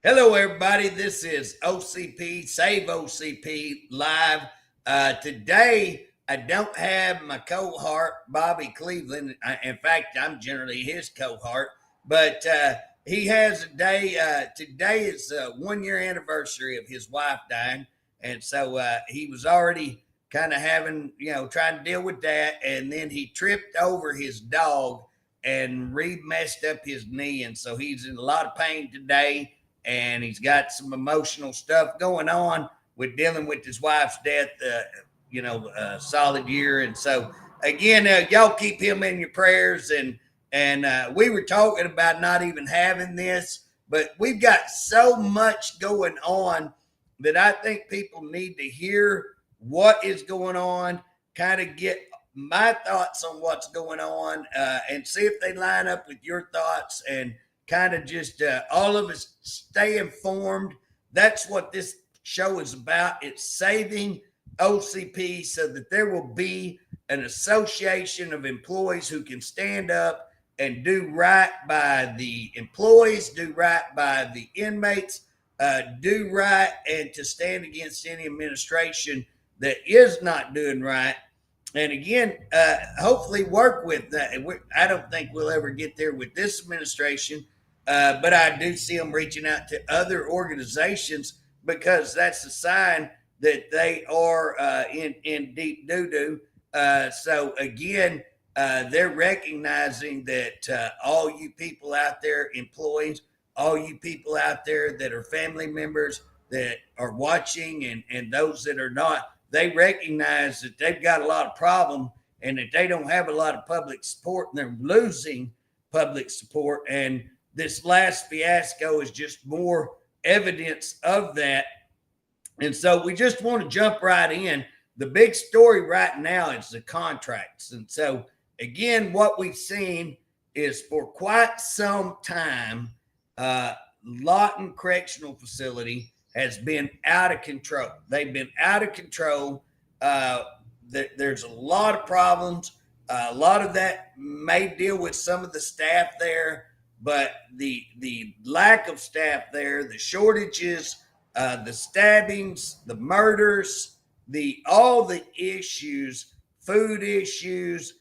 Hello, everybody. This is OCP, Save OCP Live. Today, I don't have my cohort, Bobby Cleveland. In fact, I'm generally his cohort, but he has a day. Today is a 1 year anniversary of his wife dying. And so he was already kind of having, trying to deal with that. And then he tripped over his dog and messed up his knee. And so he's in a lot of pain today, and he's got some emotional stuff going on with dealing with his wife's death, solid year. And so, again, y'all keep him in your prayers. And we were talking about not even having this, but we've got so much going on that I think people need to hear what is going on, kind of get my thoughts on what's going on, and see if they line up with your thoughts, and kind of just all of us stay informed. That's what this show is about. It's saving OCP so that there will be an association of employees who can stand up and do right by the employees, do right by the inmates, do right, and to stand against any administration that is not doing right. And again, hopefully work with that. I don't think we'll ever get there with this administration, but I do see them reaching out to other organizations, because that's a sign that they are in deep doo-doo. So again, they're recognizing that all you people out there, employees, all you people out there that are family members that are watching, and those that are not, they recognize that they've got a lot of problem, and that they don't have a lot of public support, and they're losing public support. And this last fiasco is just more evidence of that. And so we just want to jump right in. The big story right now is the contracts. And so, again, what we've seen is for quite some time, Lawton Correctional Facility has been out of control. They've been out of control. There's a lot of problems. A lot of that may deal with some of the staff there, but the lack of staff there, the shortages, the stabbings, the murders, all the issues, food issues,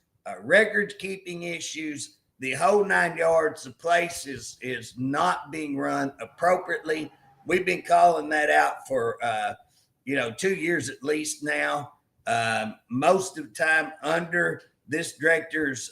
record keeping issues, the whole 9 yards. The place is not being run appropriately. We've been calling that out for 2 years at least now. Most of the time under this director's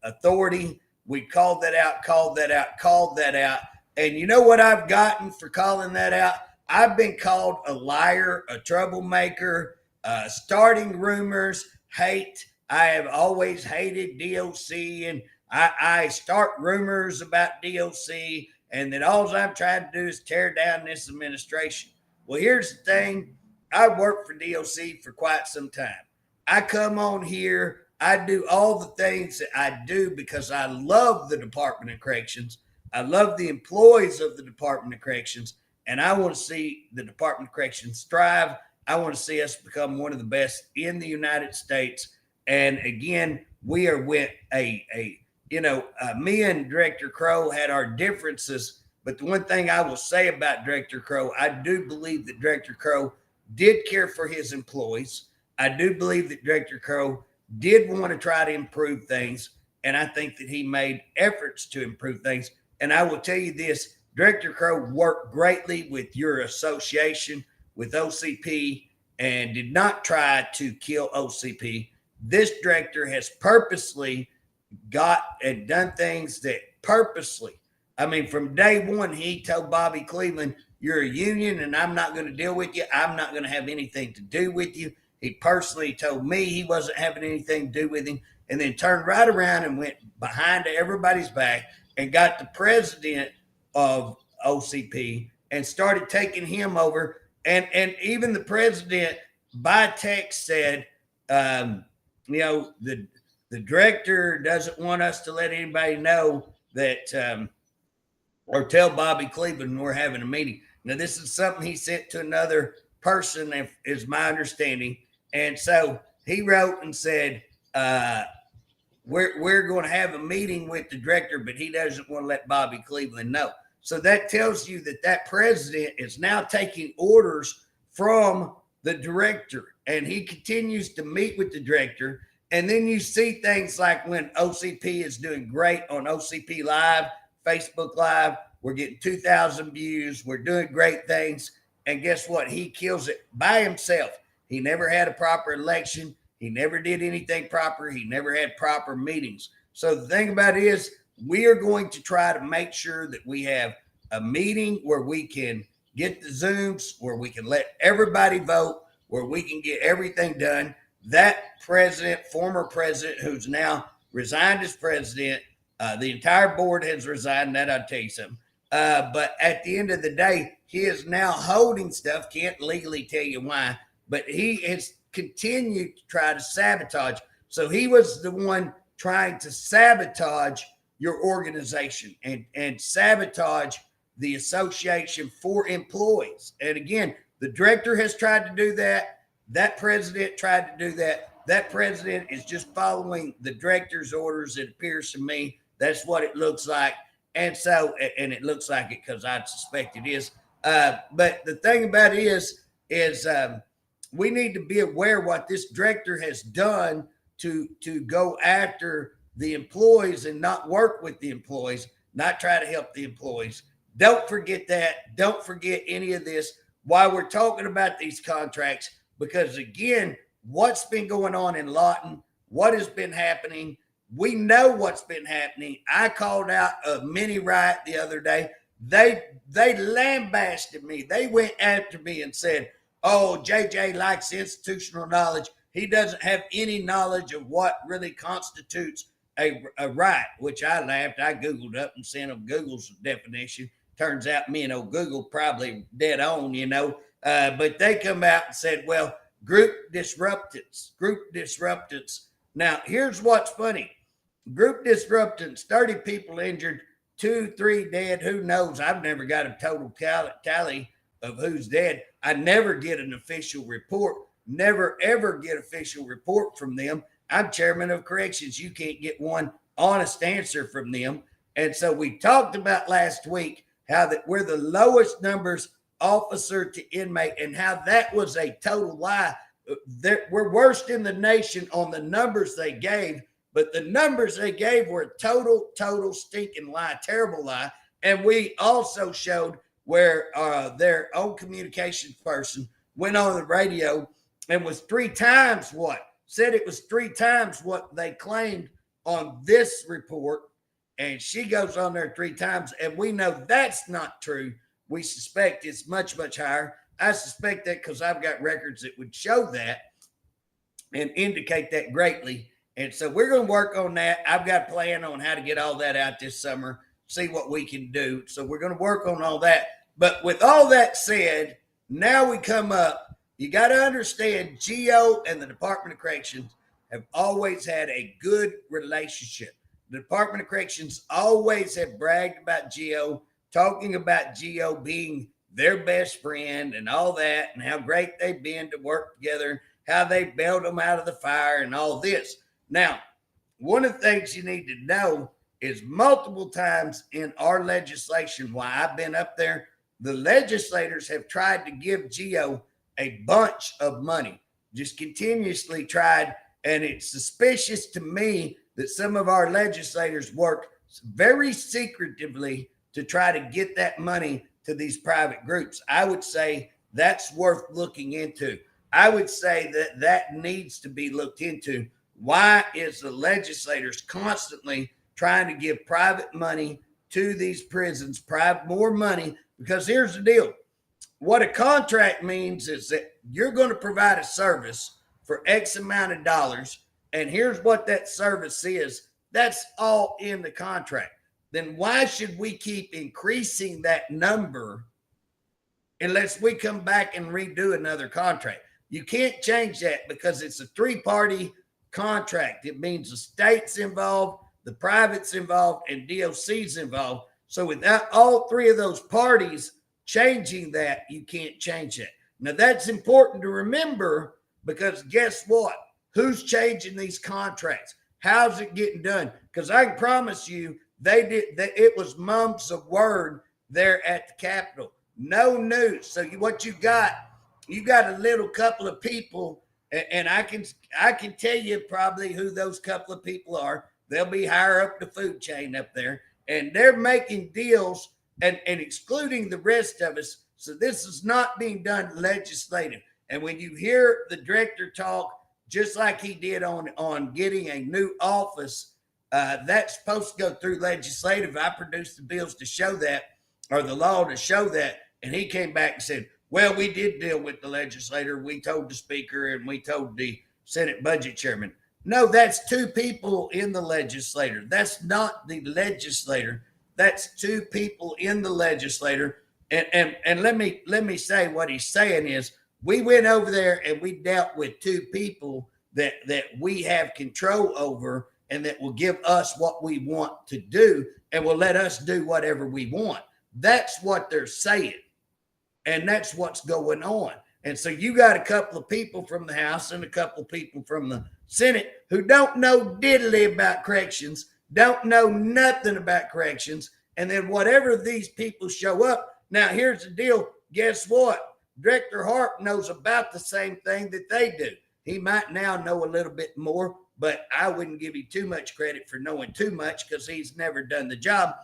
authority, we called that out. And you know what I've gotten for calling that out? I've been called a liar, a troublemaker, starting rumors, hate. I have always hated DOC, and I start rumors about DOC, and that all I'm trying to do is tear down this administration. Well, here's the thing. I worked for DOC for quite some time. I come on here. I do all the things that I do because I love the Department of Corrections. I love the employees of the Department of Corrections, and I want to see the Department of Corrections thrive. I want to see us become one of the best in the United States. And again, we are with me and Director Crow had our differences, but the one thing I will say about Director Crow, I do believe that Director Crow did care for his employees. I do believe that Director Crow did want to try to improve things, and I think that he made efforts to improve things. And I will tell you this, Director Crow worked greatly with your association, with OCP, and did not try to kill OCP. This director has purposely got and done things that purposely, from day one, he told Bobby Cleveland, you're a union and I'm not going to deal with you. I'm not going to have anything to do with you. He personally told me he wasn't having anything to do with him, and then turned right around and went behind everybody's back and got the president of OCP and started taking him over. And even the president by text said, the director doesn't want us to let anybody know that, or tell Bobby Cleveland we're having a meeting. Now, this is something he sent to another person, is my understanding. And so he wrote and said, we're going to have a meeting with the director, but he doesn't want to let Bobby Cleveland know. So that tells you that that president is now taking orders from the director, and he continues to meet with the director. And then you see things like when OCP is doing great on OCP Live, Facebook Live, we're getting 2,000 views, we're doing great things. And guess what? He kills it by himself. He never had a proper election. He never did anything proper. He never had proper meetings. So the thing about it is, we are going to try to make sure that we have a meeting where we can get the Zooms, where we can let everybody vote, where we can get everything done. That president, former president, who's now resigned as president, the entire board has resigned. That I'll tell you something. But at the end of the day, he is now holding stuff. Can't legally tell you why, but he has continued to try to sabotage. So he was the one trying to sabotage your organization and sabotage the association for employees. And again, the director has tried to do that. That president tried to do that. That president is just following the director's orders. It appears to me that's what it looks like. And so, and it looks like it because I suspect it is. But the thing about it is we need to be aware what this director has done to go after the employees and not work with the employees, not try to help the employees. Don't forget that. Don't forget any of this while we're talking about these contracts, because again, what's been going on in Lawton, what has been happening, we know what's been happening. I called out a mini riot the other day. They lambasted me. They went after me and said, oh, JJ likes institutional knowledge. He doesn't have any knowledge of what really constitutes a riot, which I laughed. I Googled up and sent them Google's definition. Turns out me and old Google probably dead on, but they come out and said, well, group disruptance. Now, here's what's funny. Group disruptance, 30 people injured, 2, 3 dead. Who knows? I've never got a total tally of who's dead. I never get an official report. Never, ever get official report from them. I'm chairman of corrections. You can't get one honest answer from them. And so we talked about last week how that we're the lowest numbers officer to inmate and how that was a total lie. We're worst in the nation on the numbers they gave, but the numbers they gave were a total stinking lie, terrible lie. And we also showed where their own communications person went on the radio and was 3 times what? Said it was 3 times what they claimed on this report. And she goes on there 3 times, and we know that's not true. We suspect it's much, much higher. I suspect that because I've got records that would show that and indicate that greatly. And so we're going to work on that. I've got a plan on how to get all that out this summer, see what we can do. So we're going to work on all that. But with all that said, now we come up. You got to understand, GO and the Department of Corrections have always had a good relationship. The Department of Corrections always have bragged about GO, talking about GO being their best friend and all that, and how great they've been to work together, how they bailed them out of the fire and all this. Now, one of the things you need to know is multiple times in our legislation, why I've been up there, the legislators have tried to give GO a bunch of money, just continuously tried. And it's suspicious to me that some of our legislators work very secretively to try to get that money to these private groups. I would say that's worth looking into. I would say that that needs to be looked into. Why is the legislators constantly trying to give private money to these prisons, more money? Because here's the deal. What a contract means is that you're going to provide a service for X amount of dollars, and here's what that service is. That's all in the contract. Then why should we keep increasing that number unless we come back and redo another contract? You can't change that because it's a 3-party contract. It means the state's involved, the private's involved, and DOC's involved. So without all 3 of those parties changing that, you can't change it. Now that's important to remember, because guess what? Who's changing these contracts? How's it getting done? Because I can promise you, it was months of word there at the Capitol. No news. So what you got a little couple of people, and I can tell you probably who those couple of people are. They'll be higher up the food chain up there, and they're making deals and excluding the rest of us. So this is not being done legislative. And when you hear the director talk, just like he did on getting a new office, that's supposed to go through legislative. I produced the bills to show that, or the law to show that. And he came back and said, well, we did deal with the legislator. We told the speaker and we told the Senate budget chairman. No, that's two people in the legislature. That's not the legislator. That's two people in the legislature. And let me say what he's saying is, we went over there and we dealt with two people that we have control over and that will give us what we want to do and will let us do whatever we want. That's what they're saying. And that's what's going on. And so you got a couple of people from the House and a couple of people from the Senate who don't know diddly about corrections, don't know nothing about corrections. And then whatever these people show up. Now, here's the deal. Guess what? Director Harp knows about the same thing that they do. He might now know a little bit more, but I wouldn't give you too much credit for knowing too much because he's never done the job.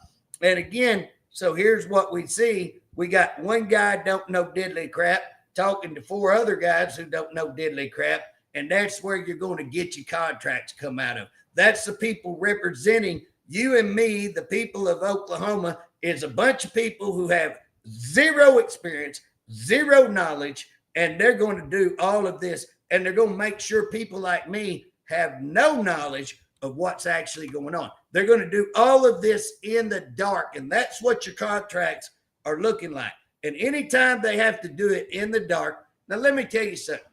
And again, so here's what we see. We got one guy don't know diddly crap talking to four other guys who don't know diddly crap, and that's where you're going to get your contracts come out of. That's the people representing you and me, the people of Oklahoma, is a bunch of people who have zero experience, zero knowledge, and they're going to do all of this, and they're going to make sure people like me have no knowledge of what's actually going on. They're going to do all of this in the dark, and that's what your contracts are looking like. And anytime they have to do it in the dark, now let me tell you something.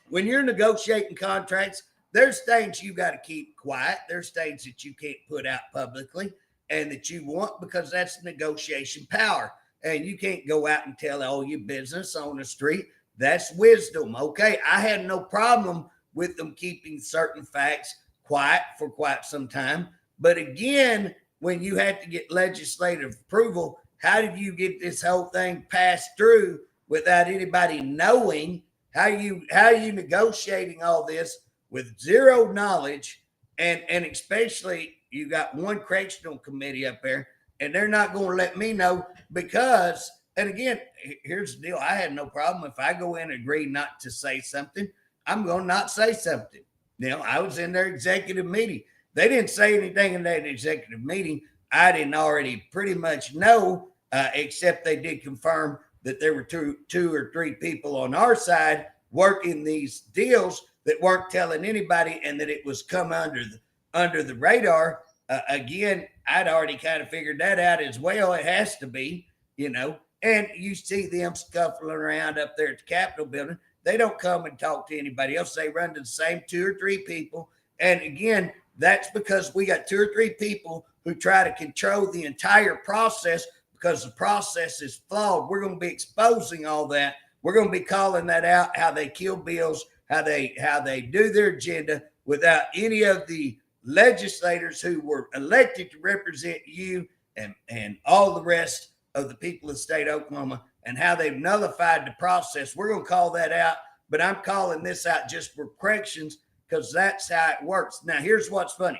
When you're negotiating contracts, there's things you got to keep quiet. There's things that you can't put out publicly and that you want because that's negotiation power. And you can't go out and tell all your business on the street. That's wisdom. Okay, I had no problem with them keeping certain facts quiet for quite some time. But again, when you had to get legislative approval, how did you get this whole thing passed through without anybody knowing? How are you negotiating all this with zero knowledge? And especially you got one correctional committee up there, and they're not going to let me know because, and again, here's the deal. I had no problem. If I go in and agree not to say something, I'm going to not say something. You know, I was in their executive meeting. They didn't say anything in that executive meeting I didn't already pretty much know, except they did confirm that there were two or three people on our side working these deals that weren't telling anybody, and that it was come under the radar. Again, I'd already kind of figured that out as well. It has to be, you know. And you see them scuffling around up there at the Capitol building. They don't come and talk to anybody else. They run to the same two or three people. And again, that's because we got two or three people who try to control the entire process because the process is flawed. We're going to be exposing all that. We're going to be calling that out, how they kill bills, how they do their agenda without any of the legislators who were elected to represent you and all the rest of the people of the state of Oklahoma, and how they've nullified the process. We're going to call that out, but I'm calling this out just for corrections because that's how it works. Now, here's what's funny.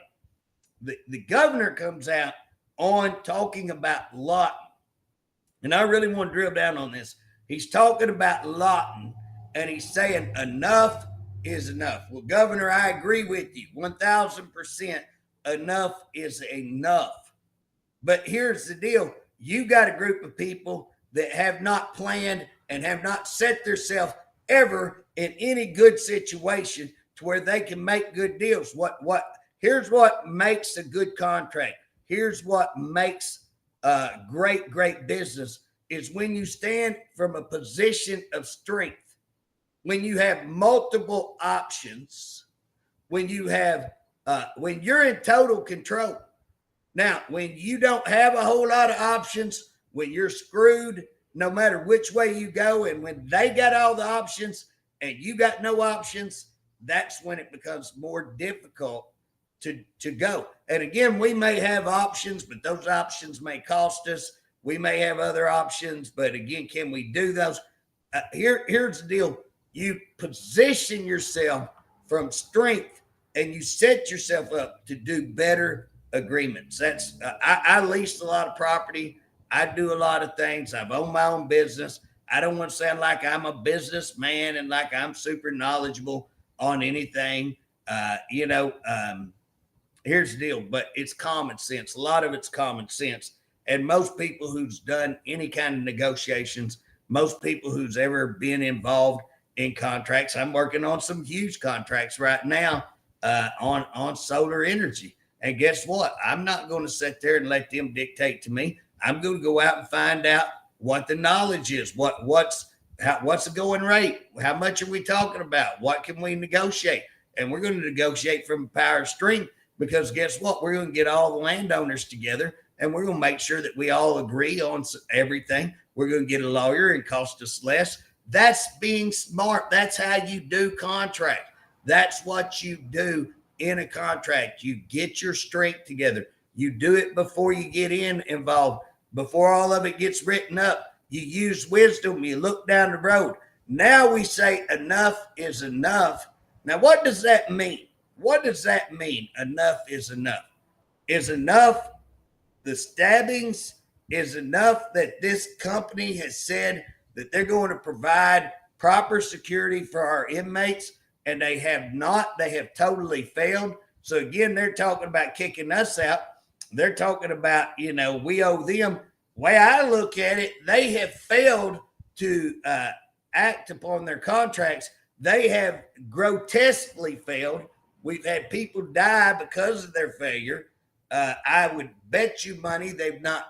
The governor comes out on talking about Lawton, and I really want to drill down on this. He's talking about Lawton, and he's saying enough is enough. Well, Governor, I agree with you. 1,000% enough is enough. But here's the deal. You got a group of people that have not planned and have not set themselves ever in any good situation to where they can make good deals. Here's what makes a good contract. Here's what makes great business is when you stand from a position of strength, when you have multiple options, when you're in total control. Now, when you don't have a whole lot of options, when you're screwed, no matter which way you go, and when they got all the options and you got no options, that's when it becomes more difficult to go. And again, we may have options, but those options may cost us. We may have other options, but again, can we do those? Here's the deal. You position yourself from strength and you set yourself up to do better agreements. That's I lease a lot of property. I do a lot of things. I've owned my own business. I don't want to sound like I'm a businessman and like I'm super knowledgeable on anything. Here's the deal, but it's common sense. A lot of it's common sense. And most people who's done any kind of negotiations, most people who's ever been involved in contracts, I'm working on some huge contracts right now on solar energy. And guess what? I'm not going to sit there and let them dictate to me. I'm going to go out and find out what the knowledge is. What's the going rate? How much are we talking about? What can we negotiate? And we're going to negotiate from power of strength, because guess what? We're going to get all the landowners together and we're going to make sure that we all agree on everything. We're going to get a lawyer and cost us less. That's being smart. That's how you do contract. That's what you do in a contract. You get your strength together. You do it before you get involved, before all of it gets written up. You use wisdom. You look down the road. Now we say enough is enough. Now, what does that mean? What does that mean? Enough is enough. Is enough the stabbings? Is enough that this company has said that they're going to provide proper security for our inmates, and they have not? They have totally failed. So again, they're talking about kicking us out. They're talking about, we owe them. The way I look at it, they have failed to act upon their contracts. They have grotesquely failed. We've had people die because of their failure. I would bet you money they've not,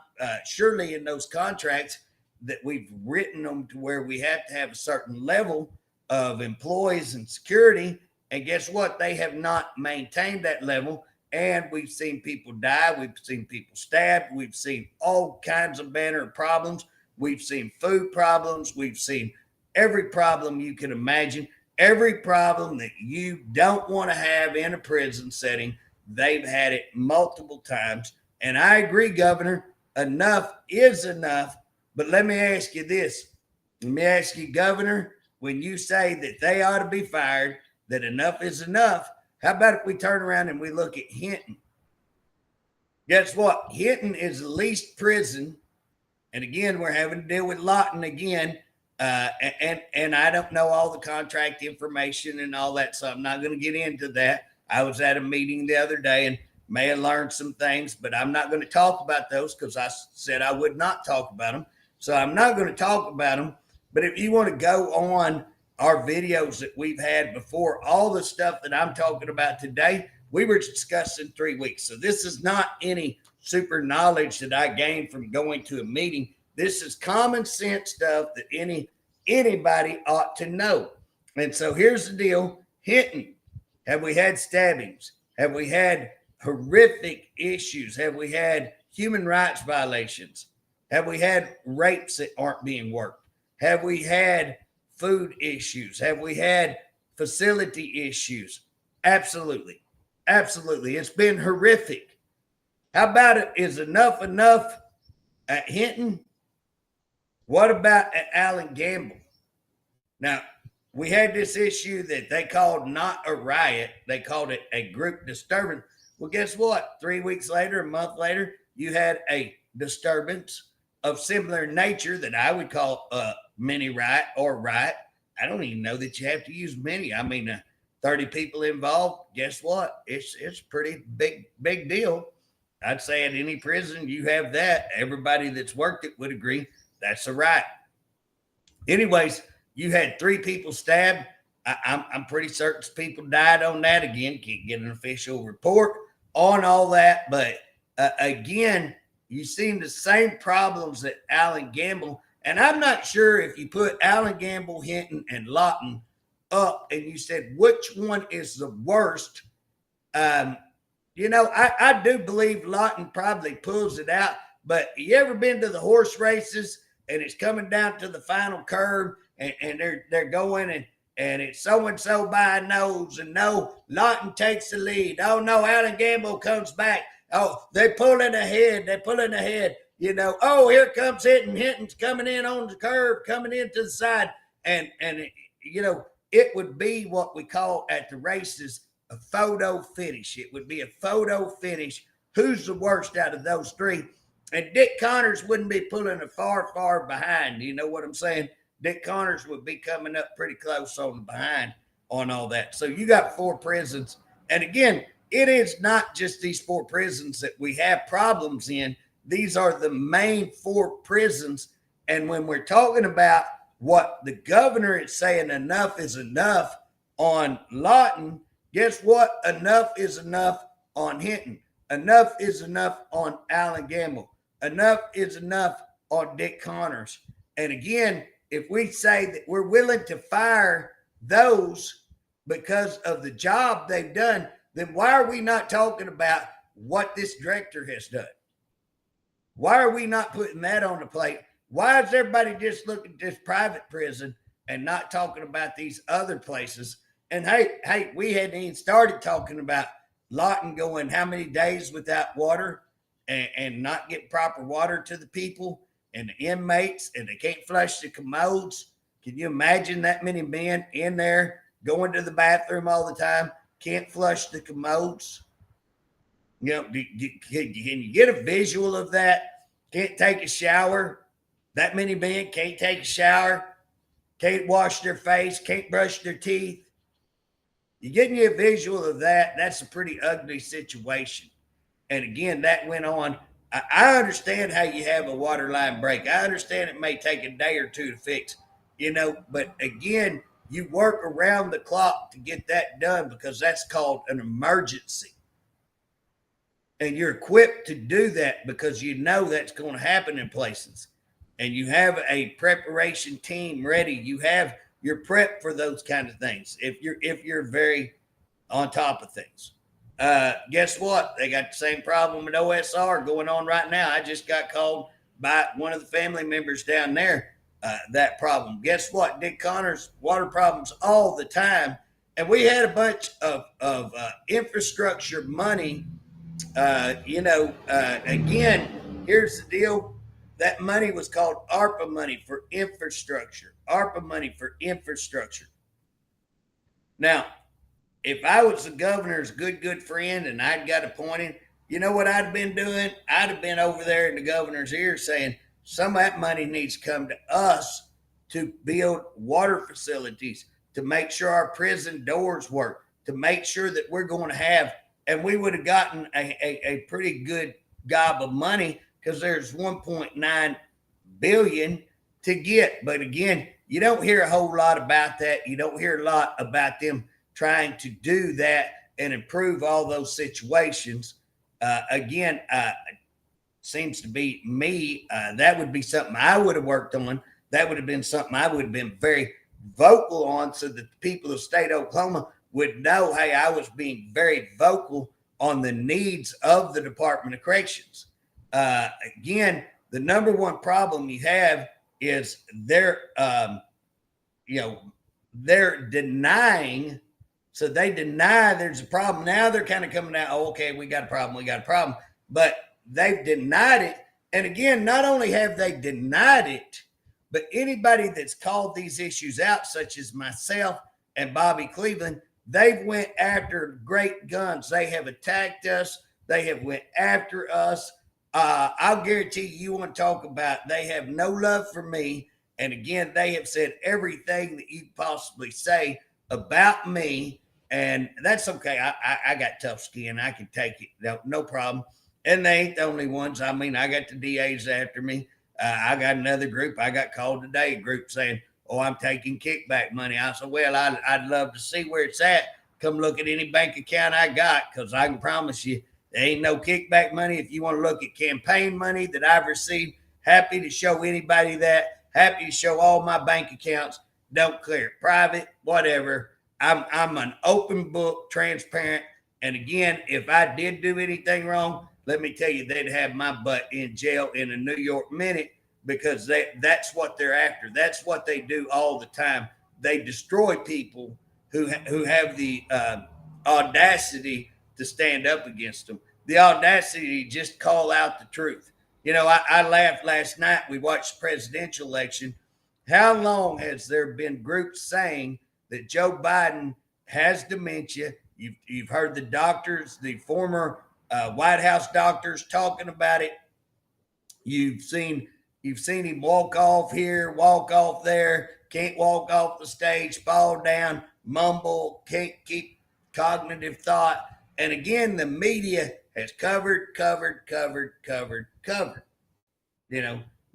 surely in those contracts that we've written them to where we have to have a certain level of employees and security. And guess what? They have not maintained that level. And we've seen people die. We've seen people stabbed. We've seen all kinds of manner of problems. We've seen food problems. We've seen every problem you can imagine. Every problem that you don't want to have in a prison setting, they've had it multiple times. And I agree, Governor, enough is enough. But let me ask you this. Let me ask you, Governor, when you say that they ought to be fired, that enough is enough, how about if we turn around and we look at Hinton? Guess what? Hinton is the least prison. And again, we're having to deal with Lawton again. And I don't know all the contract information and all that, so I'm not going to get into that. I was at a meeting the other day and may have learned some things, but I'm not going to talk about those because I said I would not talk about them. So I'm not going to talk about them. But if you want to go on our videos that we've had before, all the stuff that I'm talking about today, we were discussing 3 weeks. So this is not any super knowledge that I gained from going to a meeting. This is common sense stuff that anybody ought to know. And so here's the deal. Hinton, have we had stabbings? Have we had horrific issues? Have we had human rights violations? Have we had rapes that aren't being worked? Have we had food issues? Have we had facility issues? Absolutely. Absolutely. It's been horrific. How about it? Is enough at Hinton? What about at Allen Gamble? Now, we had this issue that they called not a riot. They called it a group disturbance. Well, guess what? 3 weeks later, a month later, you had a disturbance of similar nature that I would call a mini riot or riot. I don't even know that you have to use mini. I mean, 30 people involved. Guess what? It's pretty big deal. I'd say at any prison you have that. Everybody that's worked it would agree that's a riot. Anyways, you had 3 people stabbed. I'm pretty certain people died on that. Again, can't get an official report on all that. But again, you've seen the same problems at Allen Gamble. And I'm not sure if you put Allen Gamble, Hinton, and Lawton up and you said, which one is the worst? I do believe Lawton probably pulls it out. But you ever been to the horse races and it's coming down to the final curve and they're going and it's so-and-so by a nose and no, Lawton takes the lead. Oh, no, Allen Gamble comes back. Oh, they're pulling ahead. Oh, here comes Hinton's coming in on the curve, coming into the side. And it would be what we call at the races a photo finish. It would be a photo finish. Who's the worst out of those three? And Dick Connors wouldn't be pulling a far behind. You know what I'm saying? Dick Connors would be coming up pretty close on the behind on all that. So you got 4 prisons. And again, it is not just these 4 prisons that we have problems in. These are the main 4 prisons. And when we're talking about what the governor is saying, enough is enough on Lawton, guess what? Enough is enough on Hinton. Enough is enough on Allen Gamble. Enough is enough on Dick Connors. And again, if we say that we're willing to fire those because of the job they've done, then why are we not talking about what this director has done? Why are we not putting that on the plate? Why is everybody just looking at this private prison and not talking about these other places? And hey, we hadn't even started talking about Lawton going how many days without water and not get proper water to the people and the inmates, and they can't flush the commodes. Can you imagine that many men in there going to the bathroom all the time, can't flush the commodes? Can you get a visual of that? Can't take a shower. That many men can't take a shower, can't wash their face, can't brush their teeth. You getting you a visual of that? That's a pretty ugly situation. And again, that went on. I understand how you have a water line break. I understand it may take a day or two to fix, but again, you work around the clock to get that done because that's called an emergency. And you're equipped to do that because you know that's going to happen in places. And you have a preparation team ready. You're prepped for those kind of things. If you're very on top of things. Guess what? They got the same problem with OSR going on right now. I just got called by one of the family members down there. That problem. Guess what? Dick Connors, water problems all the time. And we had a bunch of infrastructure money. Again, here's the deal. That money was called ARPA money for infrastructure. ARPA money for infrastructure. Now, if I was the governor's good friend and I'd got appointed, you know what I'd have been doing? I'd have been over there in the governor's ear saying some of that money needs to come to us to build water facilities, to make sure our prison doors work, to make sure that we're going to have, and we would have gotten a pretty good gob of money because there's 1.9 billion to get. But again, you don't hear a whole lot about that. You don't hear a lot about them trying to do that and improve all those situations. Again, seems to be me. That would be something I would have worked on. That would have been something I would have been very vocal on so that the people of state of Oklahoma would know, hey, I was being very vocal on the needs of the Department of Corrections. Again, the number one problem you have is they're denying. So they deny there's a problem. Now they're kind of coming out, oh, okay, we got a problem. But they've denied it. And again, not only have they denied it, but anybody that's called these issues out, such as myself and Bobby Cleveland, they've went after great guns. They have attacked us. They have went after us. I'll guarantee you want to talk about, they have no love for me. And again, they have said everything that you possibly say about me. And that's okay. I got tough skin. I can take it. No problem. And they ain't the only ones. I mean, I got the DAs after me. I got another group. I got called today, a group saying, oh, I'm taking kickback money. I said, well, I'd love to see where it's at. Come look at any bank account I got, because I can promise you there ain't no kickback money. If you want to look at campaign money that I've received, happy to show anybody that. Happy to show all my bank accounts. Don't clear it private, whatever. I'm an open book, transparent. And again, if I did do anything wrong, let me tell you, they'd have my butt in jail in a New York minute, because that's what they're after. That's what they do all the time. They destroy people who have the audacity to stand up against them, the audacity to just call out the truth. I laughed last night. We watched the presidential election. How long has there been groups saying that Joe Biden has dementia? You've heard the doctors, the former White House doctors talking about it. You've seen him walk off here, walk off there, can't walk off the stage, fall down, mumble, can't keep cognitive thought. And again, the media has covered.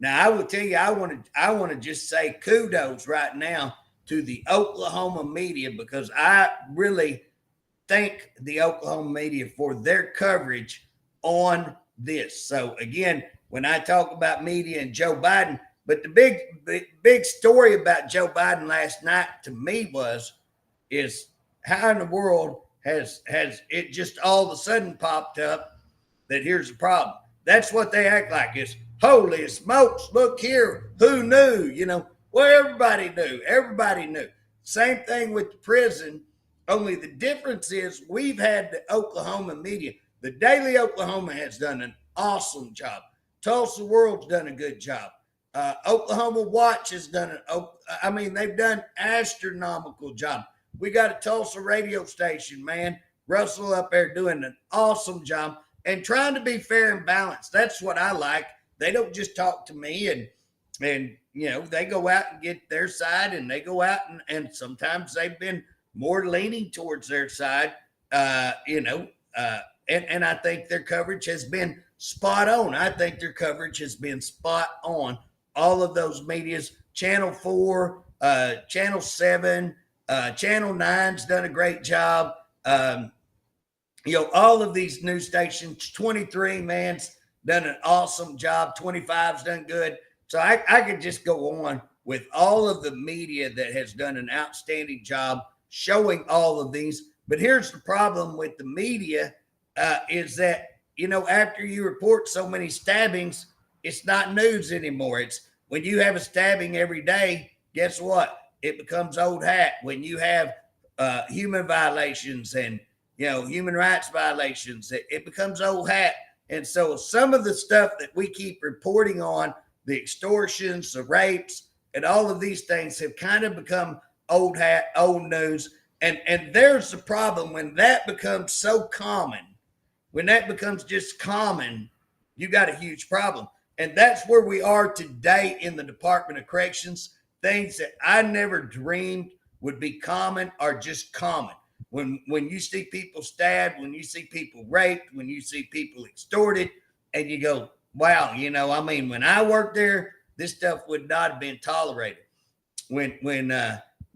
Now I will tell you, I want to just say kudos right now to the Oklahoma media, because I really thank the Oklahoma media for their coverage on this. So again, when I talk about media and Joe Biden, but the big story about Joe Biden last night to me is how in the world has it just all of a sudden popped up that here's the problem. That's what they act like, is holy smokes, look here, who knew? Well, everybody knew. Same thing with the prison, only the difference is we've had the Oklahoma media. The Daily Oklahoma has done an awesome job. Tulsa World's done a good job. Oklahoma Watch has done they've done astronomical job. We got a Tulsa radio station, man, Russell up there doing an awesome job and trying to be fair and balanced. That's what I like. They don't just talk to me and they go out and get their side, and they go out and sometimes they've been more leaning towards their side, and I think their coverage has been spot on. All of those medias, Channel 4, Channel 7, Channel 9's done a great job. All of these news stations, 23, man's done an awesome job. 25's done good. So I could just go on with all of the media that has done an outstanding job showing all of these. But here's the problem with the media, is that, after you report so many stabbings, it's not news anymore. It's when you have a stabbing every day, guess what? It becomes old hat. When you have human violations and, human rights violations, it becomes old hat. And so some of the stuff that we keep reporting on, the extortions, the rapes, and all of these things have kind of become old hat, old news. And there's the problem when that becomes so common. When that becomes just common, you got a huge problem. And that's where we are today in the Department of Corrections. Things that I never dreamed would be common are just common. When you see people stabbed, when you see people raped, when you see people extorted, and you go, wow, when I worked there, this stuff would not have been tolerated. When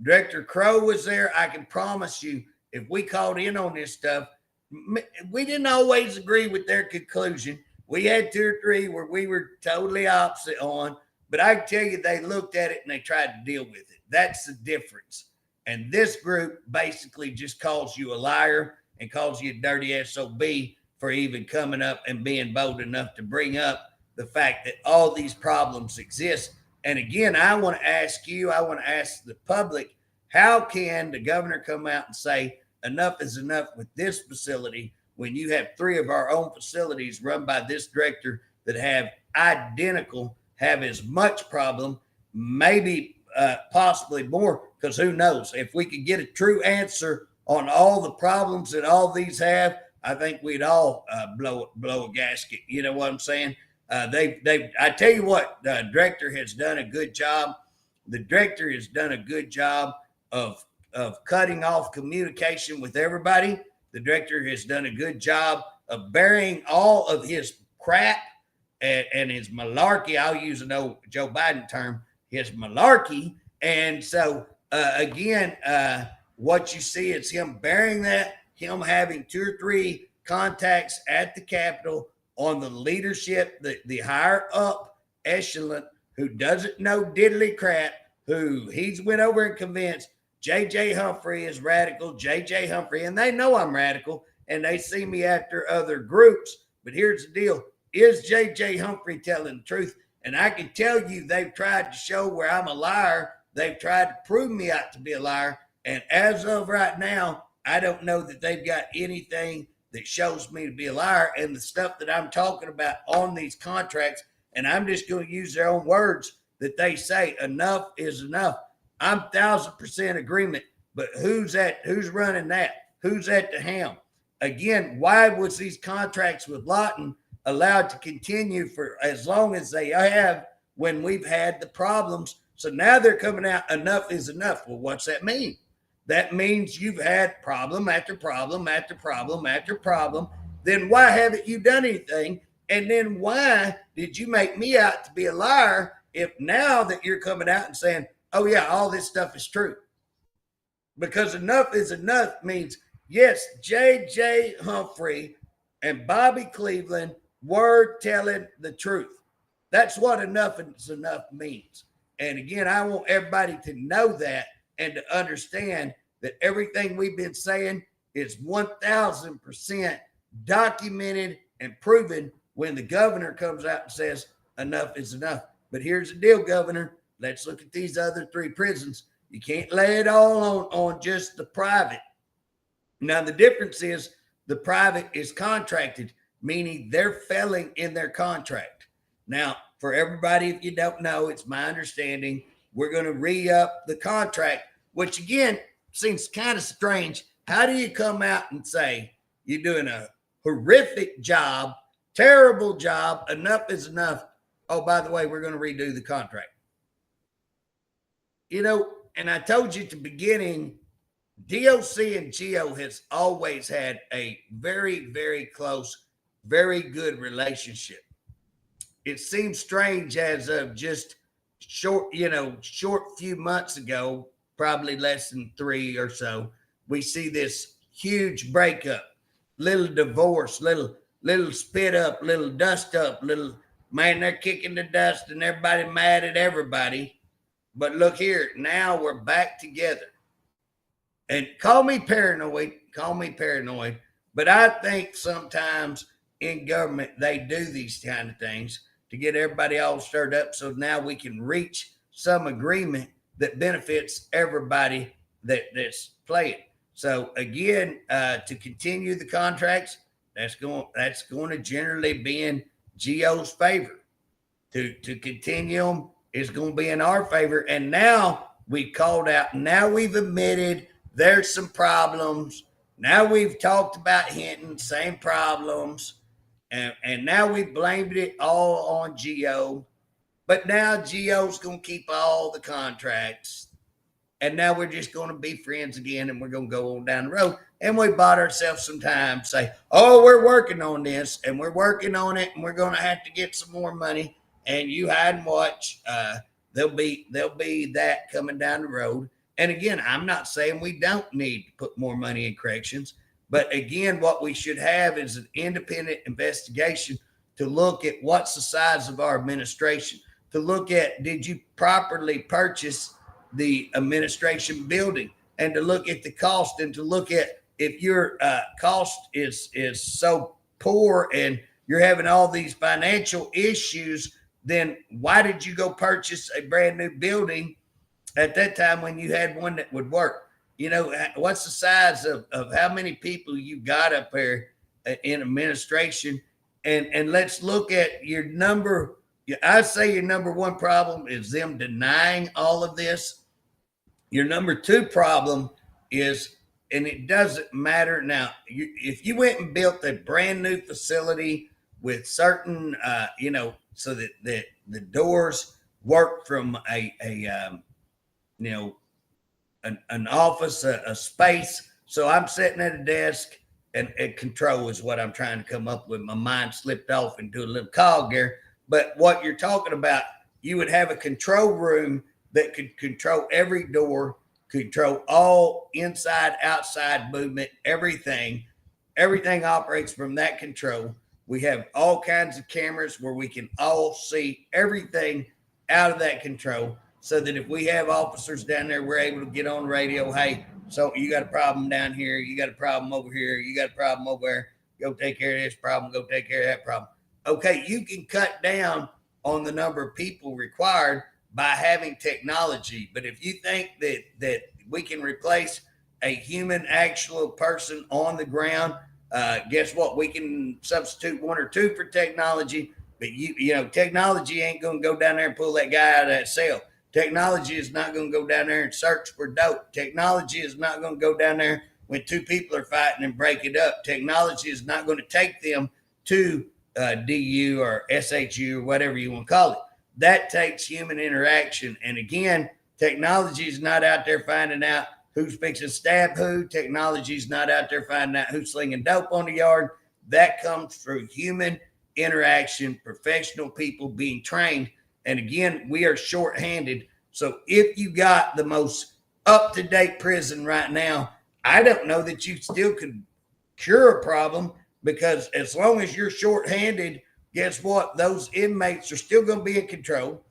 Director Crow was there, I can promise you, if we called in on this stuff, we didn't always agree with their conclusion. We had 2 or 3 where we were totally opposite on, but I can tell you they looked at it and they tried to deal with it. That's the difference. And this group basically just calls you a liar and calls you a dirty SOB for even coming up and being bold enough to bring up the fact that all these problems exist. And again, I want to ask the public, how can the governor come out and say enough is enough with this facility when you have 3 of our own facilities run by this director that have as much problem, maybe possibly more, because who knows? If we could get a true answer on all the problems that all these have, I think we'd all blow a gasket. You know what I'm saying? I tell you what, the director has done a good job. The director has done a good job of cutting off communication with everybody. The director has done a good job of burying all of his crap and his malarkey. I'll use an old Joe Biden term, his malarkey. And so, again, what you see is him burying that, him having 2 or 3 contacts at the Capitol on the leadership, the higher up echelon, who doesn't know diddly crap, who he's went over and convinced J.J. Humphrey is radical, J.J. Humphrey, and they know I'm radical, and they see me after other groups. But here's the deal. Is J.J. Humphrey telling the truth? And I can tell you they've tried to show where I'm a liar. They've tried to prove me out to be a liar. And as of right now, I don't know that they've got anything that shows me to be a liar, and the stuff that I'm talking about on these contracts, and I'm just going to use their own words that they say, enough is enough. I'm 1,000% agreement, but who's running that? Who's at the helm? Again, why was these contracts with Lawton allowed to continue for as long as they have when we've had the problems? So now they're coming out, enough is enough. Well, what's that mean? That means you've had problem after problem after problem after problem. Then why haven't you done anything? And then why did you make me out to be a liar if now that you're coming out and saying, oh yeah, all this stuff is true? Because enough is enough means, yes, J.J. Humphrey and Bobby Cleveland were telling the truth. That's what enough is enough means. And again, I want everybody to know that and to understand that everything we've been saying is 1,000% documented and proven when the governor comes out and says enough is enough. But here's the deal, Governor. Let's look at these other 3 prisons. You can't lay it all on just the private. Now, the difference is the private is contracted, meaning they're failing in their contract. Now, for everybody, if you don't know, it's my understanding we're going to re-up the contract, which again seems kind of strange. How do you come out and say you're doing a horrific job, terrible job, enough is enough? Oh, by the way, we're going to redo the contract. You know, and I told you at the beginning, DOC and GEO has always had a very, very close, very good relationship. It seems strange as of just short few months ago, probably less than 3 or so, we see this huge breakup, little divorce, little spit up, little dust up, little, man, they're kicking the dust and everybody mad at everybody. But look here, now we're back together. And call me paranoid, but I think sometimes in government they do these kind of things to get everybody all stirred up so now we can reach some agreement that benefits everybody that's playing. So again, to continue the contracts, that's going to generally be in GEO's favor. To continue them is going to be in our favor. And now we called out, now we've admitted there's some problems. Now we've talked about Hinton, same problems. And now we blamed it all on GEO. But now GEO's going to keep all the contracts. And now we're just going to be friends again and we're going to go on down the road. And we bought ourselves some time, say, oh, we're working on this and we're working on it and we're going to have to get some more money. And you hide and watch. There'll be that coming down the road. And again, I'm not saying we don't need to put more money in corrections. But again, what we should have is an independent investigation to look at what's the size of our administration, to look at, did you properly purchase the administration building, and to look at the cost, and to look at if your cost is so poor and you're having all these financial issues, then why did you go purchase a brand new building at that time when you had one that would work? You know, what's the size of how many people you got up there in administration? And let's look at your number. I say your number one problem is them denying all of this. Your number two problem is, and it doesn't matter now, if you went and built a brand new facility with certain, so that the doors work from an office, a space. So I'm sitting at a desk, and control is what I'm trying to come up with. My mind slipped off into a little cog there. But what you're talking about, you would have a control room that could control every door, control all inside, outside movement, everything. Everything operates from that control. We have all kinds of cameras where we can all see everything out of that control, so that if we have officers down there, we're able to get on radio. Hey, so you got a problem down here. You got a problem over here. You got a problem over there. Go take care of this problem. Go take care of that problem. Okay, you can cut down on the number of people required by having technology. But if you think that we can replace a human, actual person on the ground Guess what? We can substitute one or two for technology, but technology ain't going to go down there and pull that guy out of that cell. Technology is not going to go down there and search for dope. Technology is not going to go down there when two people are fighting and break it up. Technology is not going to take them to DU or SHU or whatever you want to call it. That takes human interaction. And again, technology is not out there finding out who's fixing to stab who. Technology is not out there finding out who's slinging dope on the yard. That comes through human interaction, professional people being trained. And again, we are shorthanded. So if you got the most up-to-date prison right now, I don't know that you still could cure a problem, because as long as you're shorthanded, guess what? Those inmates are still going to be in control,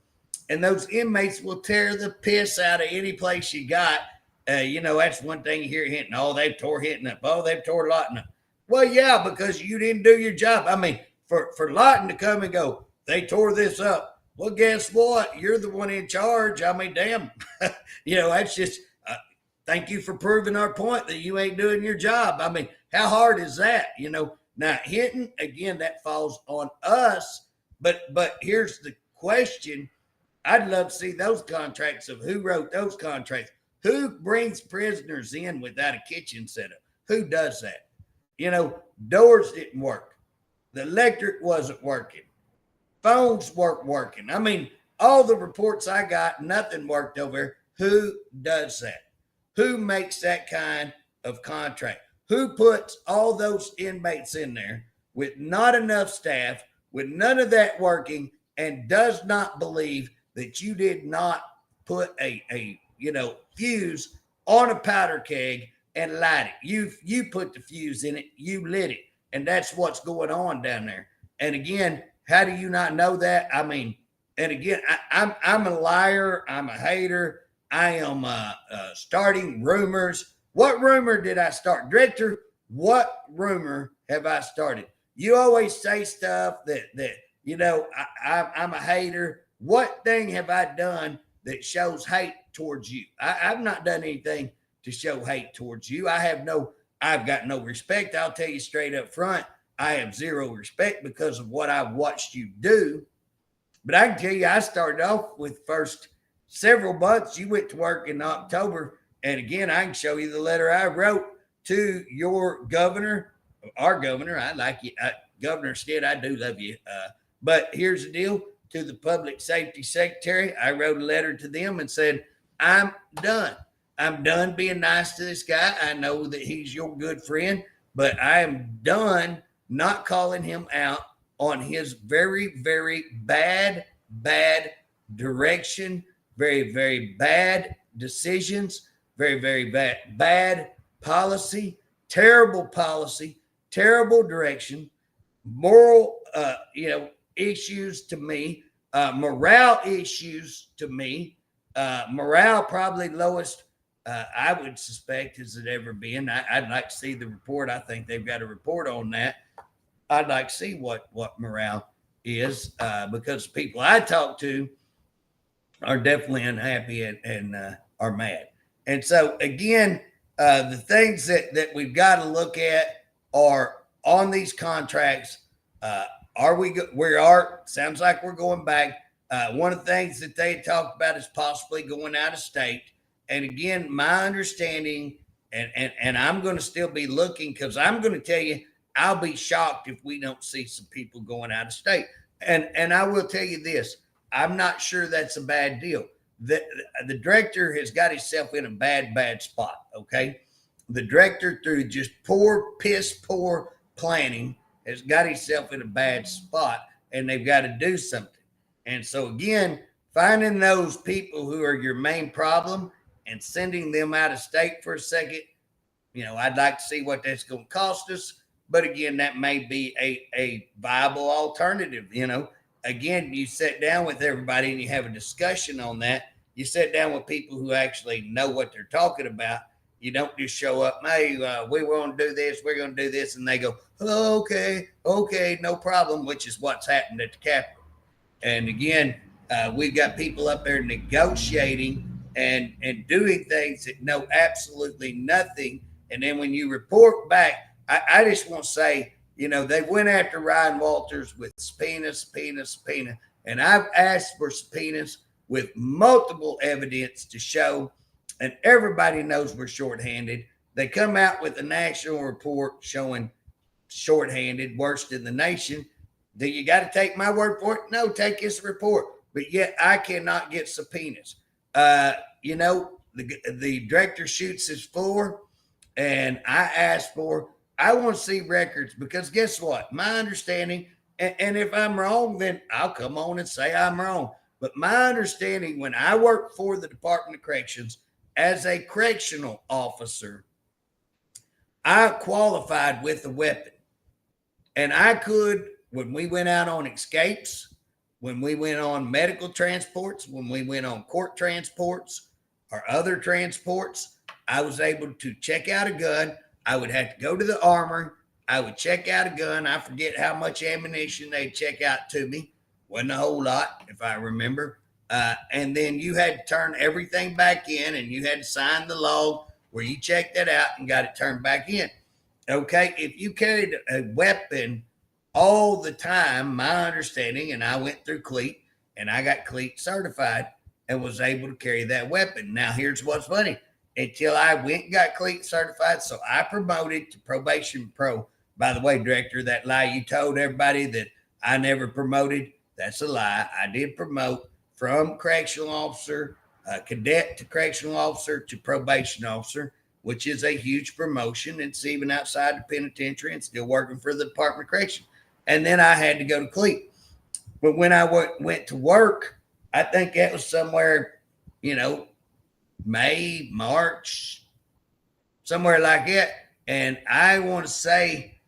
and those inmates will tear the piss out of any place you got. That's one thing you hear Hinton. Oh, they've tore Hinton up. Oh, they've tore Lawton up. Well, yeah, because you didn't do your job. I mean, for Lawton to come and go, they tore this up. Well, guess what? You're the one in charge. I mean, damn. That's just thank you for proving our point that you ain't doing your job. I mean, how hard is that? Now Hinton, again, that falls on us. But here's the question. I'd love to see those contracts of who wrote those contracts. Who brings prisoners in without a kitchen setup? Who does that? Doors didn't work. The electric wasn't working. Phones weren't working. I mean, all the reports I got, nothing worked over there. Who does that? Who makes that kind of contract? Who puts all those inmates in there with not enough staff, with none of that working, and does not believe that you did not put a fuse on a powder keg and light it? You put the fuse in it, you lit it, and that's what's going on down there. And again, how do you not know that? I mean, and again, I'm a liar. I'm a hater. I am starting rumors. What rumor did I start? Director, what rumor have I started? You always say stuff that I'm a hater. What thing have I done that shows hate towards you? I've not done anything to show hate towards you. I've got no respect. I'll tell you straight up front. I have zero respect because of what I've watched you do. But I can tell you, I started off with first several months. You went to work in October. And again, I can show you the letter I wrote to your governor, our governor. I like you. Governor Stitt, I do love you. But here's the deal. To the public safety secretary, I wrote a letter to them and said, I'm done. I'm done being nice to this guy. I know that he's your good friend, but I am done not calling him out on his very, very bad direction, very, very bad decisions, very, very bad policy, terrible direction, moral, issues to me, morale issues to me, morale probably lowest I would suspect has it ever been. I'd like to see the report. I think they've got a report on that. I'd like to see what morale is, because people I talk to are definitely unhappy and are mad. And so again, the things that we've got to look at are on these contracts. Sounds like we're going back. One of the things that they talked about is possibly going out of state. And again, my understanding, and I'm going to still be looking, because I'm going to tell you, I'll be shocked if we don't see some people going out of state. And I will tell you this, I'm not sure that's a bad deal. The director has got himself in a bad spot, okay? The director, through just piss poor planning, has got himself in a bad spot, and they've got to do something. And so again, finding those people who are your main problem and sending them out of state for a second, I'd like to see what that's going to cost us. But again, that may be a viable alternative. Again, you sit down with everybody and you have a discussion on that. You sit down with people who actually know what they're talking about. You don't just show up, hey, we want to do this, we're going to do this. And they go, oh, okay, no problem, which is what's happened at the Capitol. And again, we've got people up there negotiating and doing things that know absolutely nothing. And then when you report back, I just want to say, they went after Ryan Walters with subpoena, and I've asked for subpoenas with multiple evidence to show, and everybody knows we're shorthanded. They come out with a national report showing shorthanded, worst in the nation. Do you got to take my word for it? No, take his report. But yet I cannot get subpoenas. The director shoots his floor, and I asked for, I want to see records, because guess what? My understanding, and if I'm wrong, then I'll come on and say I'm wrong. But my understanding, when I worked for the Department of Corrections as a correctional officer, I qualified with a weapon. And I could, when we went out on escapes, when we went on medical transports, when we went on court transports or other transports, I was able to check out a gun. I would have to go to the armory. I would check out a gun. I forget how much ammunition they'd check out to me. Wasn't a whole lot, if I remember. And then you had to turn everything back in, and you had to sign the log where you checked that out and got it turned back in. Okay, if you carried a weapon all the time, my understanding, and I went through CLEAT, and I got CLEAT certified and was able to carry that weapon. Now, here's what's funny. Until I went and got CLEAT certified, so I promoted to probation pro. By the way, Director, that lie you told everybody that I never promoted, that's a lie. I did promote from correctional officer, cadet to correctional officer to probation officer, which is a huge promotion. It's even outside the penitentiary and still working for the Department of Correction. And then I had to go to CLEAT. But when I went to work, I think that was somewhere, May, March, somewhere like that. And I want to say,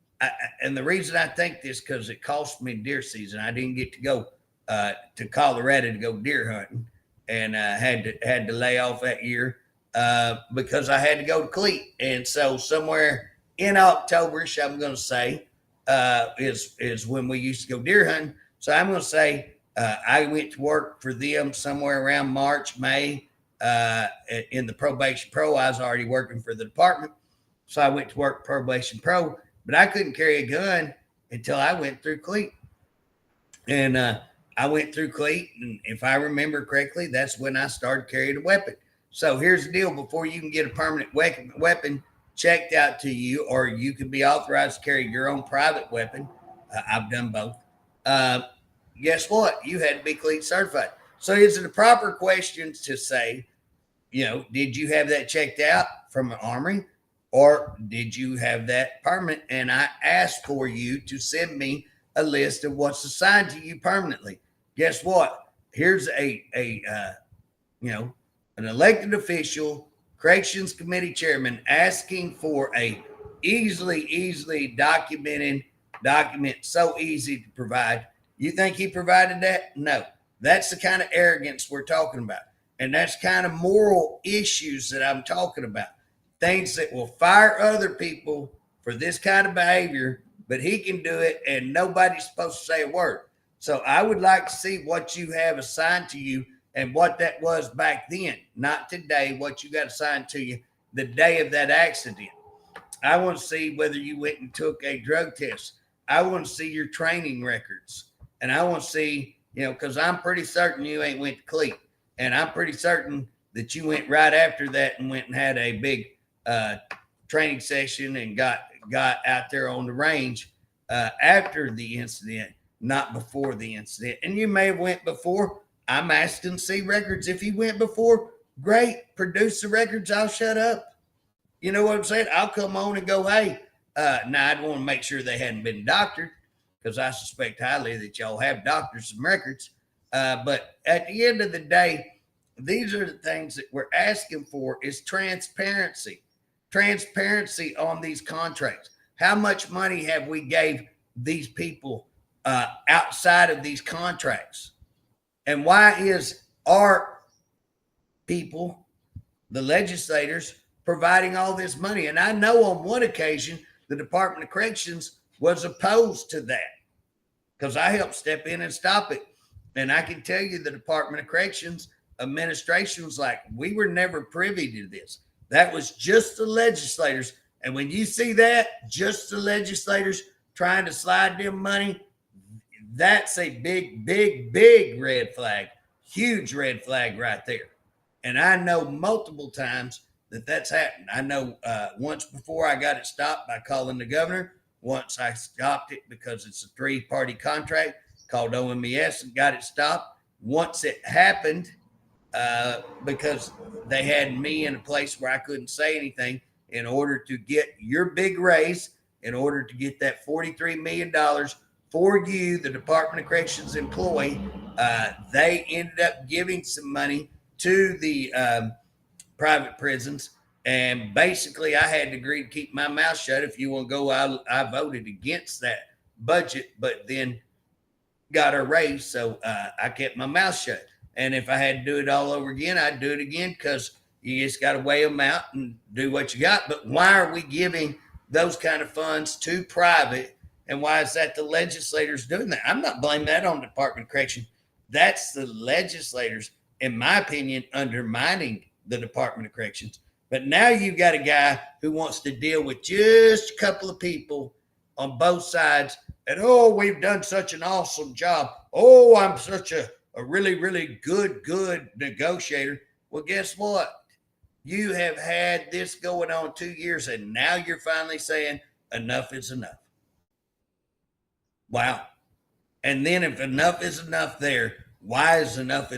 and the reason I think this, because it cost me deer season. I didn't get to go to Colorado to go deer hunting, and had to lay off that year because I had to go to CLEAT. And so somewhere in October-ish, I'm going to say, is when we used to go deer hunting. So I'm going to say I went to work for them somewhere around March, May. In the probation pro, I was already working for the department. So I went to work probation pro, but I couldn't carry a gun until I went through CLEAT. And I went through CLEAT, and if I remember correctly, that's when I started carrying a weapon. So here's the deal. Before you can get a permanent weapon checked out to you, or you can be authorized to carry your own private weapon, I've done both. Guess what? You had to be CLEAT certified. So is it a proper question to say, did you have that checked out from an armory, or did you have that permanent? And I asked for you to send me a list of what's assigned to you permanently. Guess what? Here's an elected official, corrections committee chairman, asking for a easily documented document, so easy to provide. You think he provided that? No. That's the kind of arrogance we're talking about. And that's kind of moral issues that I'm talking about. Things that will fire other people for this kind of behavior, but he can do it and nobody's supposed to say a word. So I would like to see what you have assigned to you and what that was back then, not today, what you got assigned to you the day of that accident. I want to see whether you went and took a drug test. I want to see your training records. And I want to see, because I'm pretty certain you ain't went to CLEAT. And I'm pretty certain that you went right after that and went and had a big training session and got out there on the range after the incident, not before the incident. And you may have went before. I'm asking to see records. If you went before, great. Produce the records. I'll shut up. You know what I'm saying? I'll come on and go, hey. Now, I'd want to make sure they hadn't been doctored, because I suspect highly that y'all have doctors some records. But at the end of the day, these are the things that we're asking for is transparency. Transparency on these contracts. How much money have we gave these people outside of these contracts? And why is our people, the legislators, providing all this money? And I know on one occasion, the Department of Corrections was opposed to that because I helped step in and stop it. And I can tell you the Department of Corrections administration was like, we were never privy to this. That was just the legislators. And when you see that, just the legislators trying to slide them money, that's a big, big, big red flag, huge red flag right there. And I know multiple times that that's happened. I know once before I got it stopped by calling the governor. Once I stopped it because it's a 3-party contract, called OMES and got it stopped. Once it happened, because they had me in a place where I couldn't say anything in order to get your big raise, in order to get that $43 million for you, the Department of Corrections employee. They ended up giving some money to the private prisons. And basically, I had to agree to keep my mouth shut. If you want to go, I voted against that budget, but then got a raise. So I kept my mouth shut. And if I had to do it all over again, I'd do it again, because you just got to weigh them out and do what you got. But why are we giving those kind of funds to private? And why is that the legislators doing that? I'm not blaming that on the Department of Correction. That's the legislators, in my opinion, undermining the Department of Corrections. But now you've got a guy who wants to deal with just a couple of people on both sides. And, oh, we've done such an awesome job. Oh, I'm such a really, really good negotiator. Well, guess what? You have had this going on 2 years, and now you're finally saying enough is enough. Wow. And then if enough is enough there, why is enough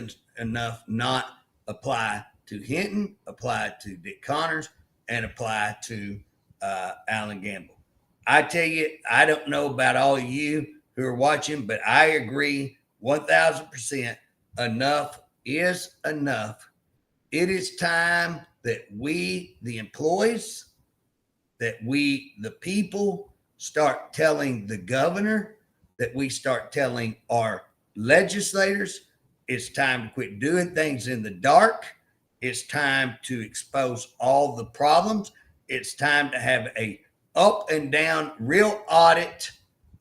not apply to Hinton, apply to Dick Connors, and apply to Alan Gamble? I tell you, I don't know about all of you who are watching, but I agree 1,000%. Enough is enough. It is time that we, the employees, that we, the people, start telling the governor, that we start telling our legislators, it's time to quit doing things in the dark. It's time to expose all the problems. It's time to have a up and down real audit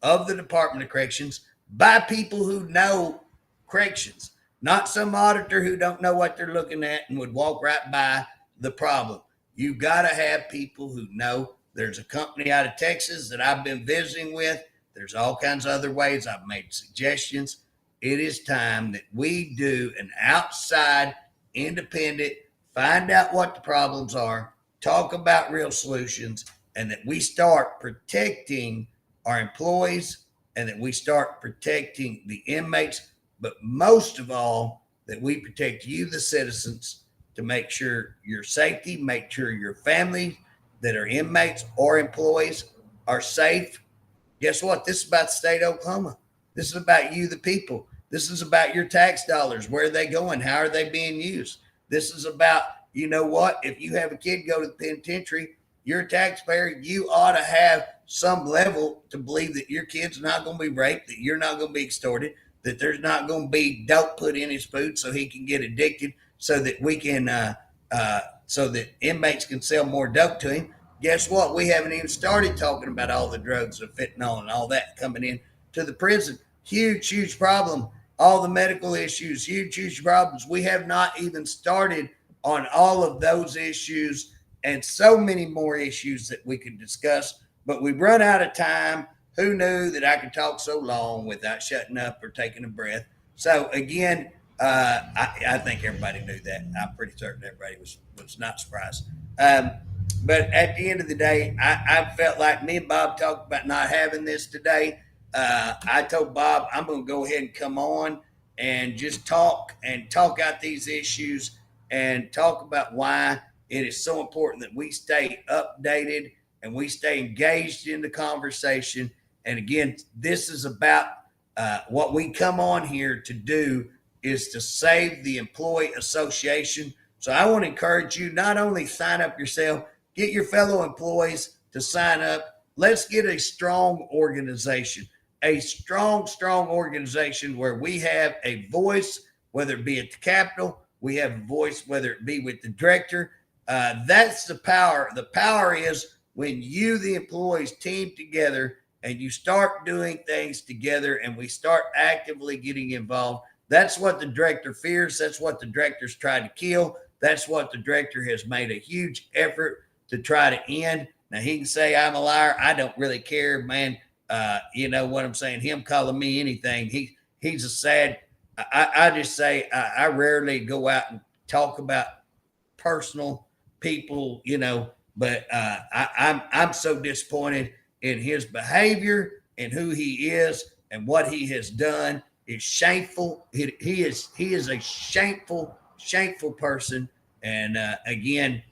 of the Department of Corrections by people who know corrections, not some auditor who don't know what they're looking at and would walk right by the problem. You got to have people who know. There's a company out of Texas that I've been visiting with. There's all kinds of other ways. I've made suggestions. It is time that we do an outside, independent, find out what the problems are, talk about real solutions, and that we start protecting our employees, and that we start protecting the inmates, but most of all, that we protect you, the citizens, to make sure your safety, make sure your family that are inmates or employees are safe. Guess what? This is about the state of Oklahoma. This is about you, the people. This is about your tax dollars. Where are they going? How are they being used? This is about, you know what? If you have a kid go to the penitentiary, you're a taxpayer. You ought to have some level to believe that your kid's not going to be raped, that you're not going to be extorted, that there's not going to be dope put in his food so he can get addicted, so that we can, so that inmates can sell more dope to him. Guess what? We haven't even started talking about all the drugs of fentanyl and all that coming in to the prison. Huge, huge problem. All the medical issues, huge, huge problems. We have not even started on all of those issues and so many more issues that we could discuss, but we've run out of time. Who knew that I could talk so long without shutting up or taking a breath? So again, I think everybody knew that. I'm pretty certain everybody was not surprised. But at the end of the day, I felt like me and Bob talked about not having this today. I told Bob I'm going to go ahead and come on and just talk out these issues and talk about why it is so important that we stay updated and we stay engaged in the conversation. And again, this is about what we come on here to do is to save the employee association. So I want to encourage you, not only sign up yourself, get your fellow employees to sign up. Let's get a strong organization, a strong organization where we have a voice, whether it be at the Capitol, we have a voice, whether it be with the director. That's the power. The power is when you, the employees, team together and you start doing things together and we start actively getting involved. That's what the director fears. That's what the director's tried to kill. That's what the director has made a huge effort to try to end. Now he can say I'm a liar. I don't really care, man. You know what I'm saying? Him calling me anything, he's a sad. I just say I rarely go out and talk about personal people, you know. But I'm so disappointed in his behavior and who he is and what he has done. It's shameful. He is a shameful person. And again,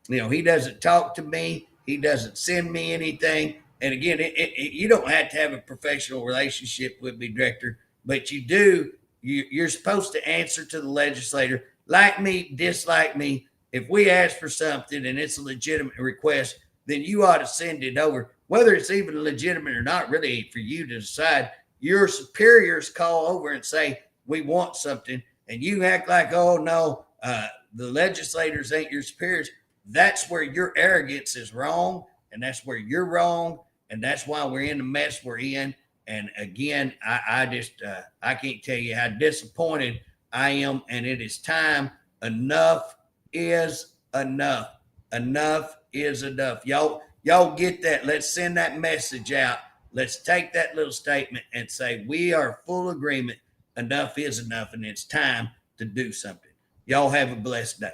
you know, he doesn't talk to me. He doesn't send me anything. And again, you don't have to have a professional relationship with me, director, but you do. You're supposed to answer to the legislator, like me, dislike me. If we ask for something and it's a legitimate request, then you ought to send it over. Whether it's even legitimate or not, really for you to decide. Your superiors call over and say, we want something, and you act like, oh, no, the legislators ain't your superiors. That's where your arrogance is wrong, and that's where you're wrong, and that's why we're in the mess we're in. And again, I just I can't tell you how disappointed I am, and it is time. Enough is enough. Enough is enough. Y'all get that. Let's send that message out. Let's take that little statement and say we are full agreement. Enough is enough, and it's time to do something. Y'all have a blessed day.